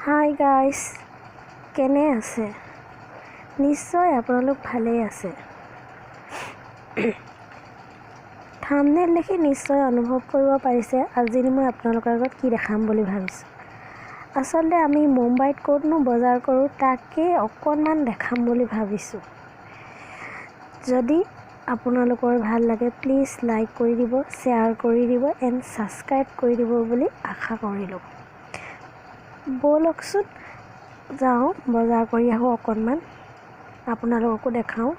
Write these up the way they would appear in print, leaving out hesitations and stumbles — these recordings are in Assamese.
হাই গাইস, কেনে আছে? নিশ্চয় আপোনালোক ভালেই আছে। থাম্বনেইল দেখি নিশ্চয় অনুভৱ কৰিব পাৰিছে আজি মই আপোনালোকৰ আগত কি দেখাম বুলি ভাবিছোঁ। আচলতে আমি মুম্বাইত ক'তনো বজাৰ কৰোঁ তাকে অকণমান দেখাম বুলি ভাবিছোঁ। যদি আপোনালোকৰ ভাল লাগে প্লিজ লাইক কৰি দিব, শ্বেয়াৰ কৰি দিব এণ্ড ছাবস্ক্ৰাইব কৰি দিব বুলি আশা কৰিলোঁ। ব'লকচোন যাওঁ, বজাৰ কৰি আহোঁ, অকণমান আপোনালোককো দেখাওঁ।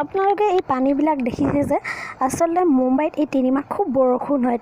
আপোনালোকে এই পানীবিলাক দেখিছে যে আচলতে মুম্বাইত এই 3 মাহ খুব বৰষুণ হয়।